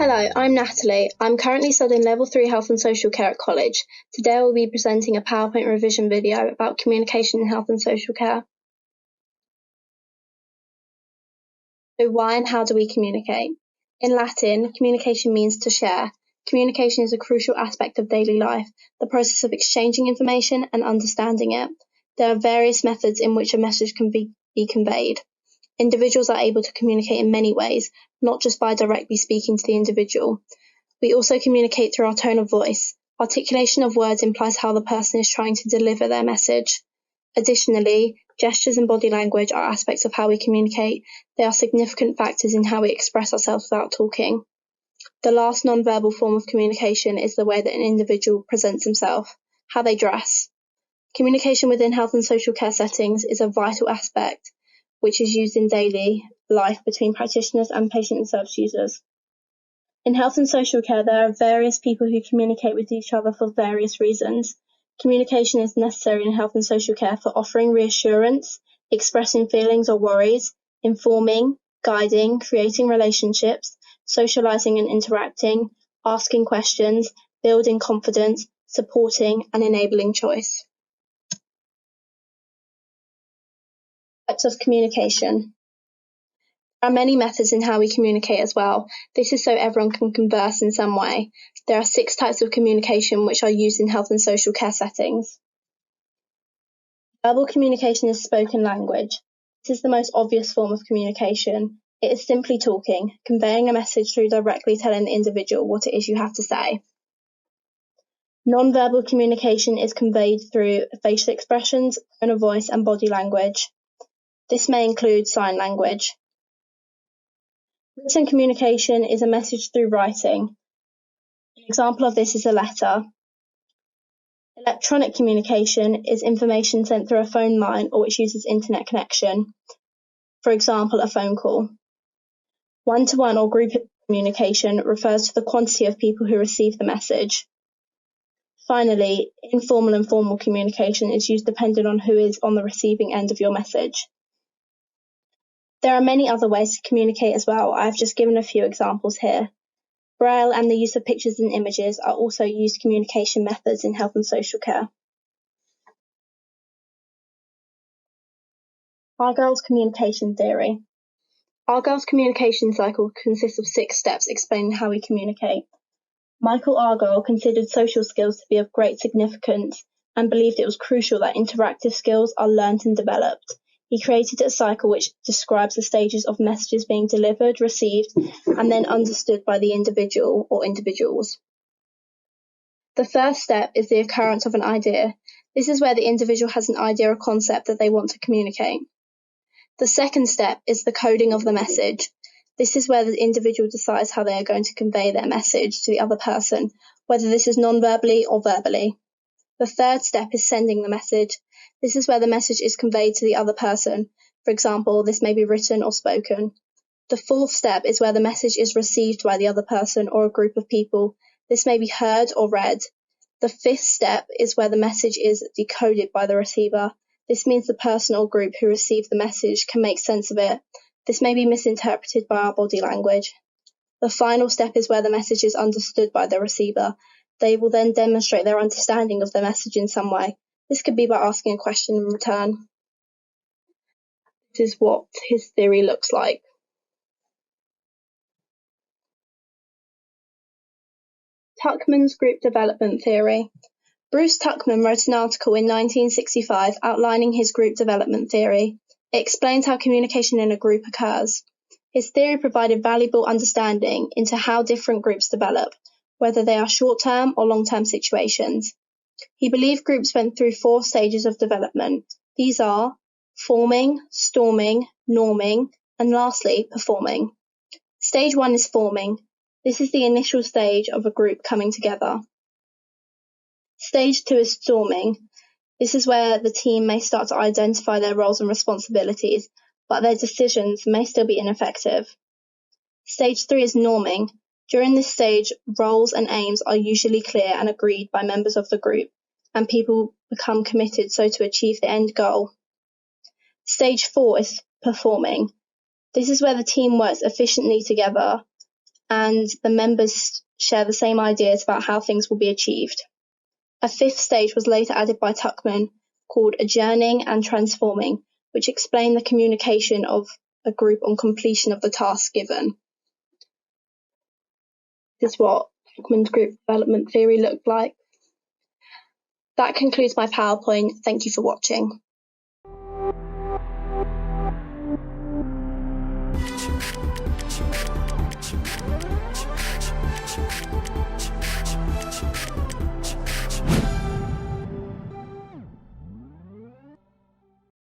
Hello, I'm Natalie. I'm currently studying Level 3 Health and Social Care at college. Today I will be presenting a PowerPoint revision video about communication in health and social care. So why and how do we communicate? In Latin, communication means to share. Communication is a crucial aspect of daily life, the process of exchanging information and understanding it. There are various methods in which a message can be conveyed. Individuals are able to communicate in many ways, not just by directly speaking to the individual. We also communicate through our tone of voice. Articulation of words implies how the person is trying to deliver their message. Additionally, gestures and body language are aspects of how we communicate. They are significant factors in how we express ourselves without talking. The last non-verbal form of communication is the way that an individual presents himself, how they dress. Communication within health and social care settings is a vital aspect which is used in daily life between practitioners and patient and service users. In health and social care, there are various people who communicate with each other for various reasons. Communication is necessary in health and social care for offering reassurance, expressing feelings or worries, informing, guiding, creating relationships, socializing and interacting, asking questions, building confidence, supporting and enabling choice. Types of communication. There are many methods in how we communicate as well. This is so everyone can converse in some way. There are 6 types of communication which are used in health and social care settings. Verbal communication is spoken language. This is the most obvious form of communication. It is simply talking, conveying a message through directly telling the individual what it is you have to say. Non-verbal communication is conveyed through facial expressions, tone of voice, and body language. This may include sign language. Written communication is a message through writing. An example of this is a letter. Electronic communication is information sent through a phone line or which uses internet connection. For example, a phone call. One-to-one or group communication refers to the quantity of people who receive the message. Finally, informal and formal communication is used depending on who is on the receiving end of your message. There are many other ways to communicate as well. I have just given a few examples here. Braille and the use of pictures and images are also used communication methods in health and social care. Argyll's communication theory. Argyll's communication cycle consists of 6 steps explaining how we communicate. Michael Argyll considered social skills to be of great significance and believed it was crucial that interactive skills are learnt and developed. He created a cycle which describes the stages of messages being delivered, received, and then understood by the individual or individuals. The first step is the occurrence of an idea. This is where the individual has an idea or concept that they want to communicate. The second step is the coding of the message. This is where the individual decides how they are going to convey their message to the other person, whether this is non-verbally or verbally. The third step is sending the message. This is where the message is conveyed to the other person. For example, this may be written or spoken. The fourth step is where the message is received by the other person or a group of people. This may be heard or read. The fifth step is where the message is decoded by the receiver. This means the person or group who received the message can make sense of it. This may be misinterpreted by our body language. The final step is where the message is understood by the receiver. They will then demonstrate their understanding of the message in some way. This could be by asking a question in return. This is what his theory looks like. Tuckman's group development theory. Bruce Tuckman wrote an article in 1965 outlining his group development theory. It explains how communication in a group occurs. His theory provided valuable understanding into how different groups develop, whether they are short-term or long-term situations. He believed groups went through 4 stages of development. These are forming, storming, norming, and lastly, performing. Stage 1 is forming. This is the initial stage of a group coming together. Stage 2 is storming. This is where the team may start to identify their roles and responsibilities, but their decisions may still be ineffective. Stage 3 is norming. During this stage, roles and aims are usually clear and agreed by members of the group, and people become committed so to achieve the end goal. Stage 4 is performing. This is where the team works efficiently together. and the members share the same ideas about how things will be achieved. A fifth stage was later added by Tuckman called adjourning and transforming, which explained the communication of a group on completion of the task given. This is what Tuckman's group development theory looked like. That concludes my PowerPoint. Thank you for watching.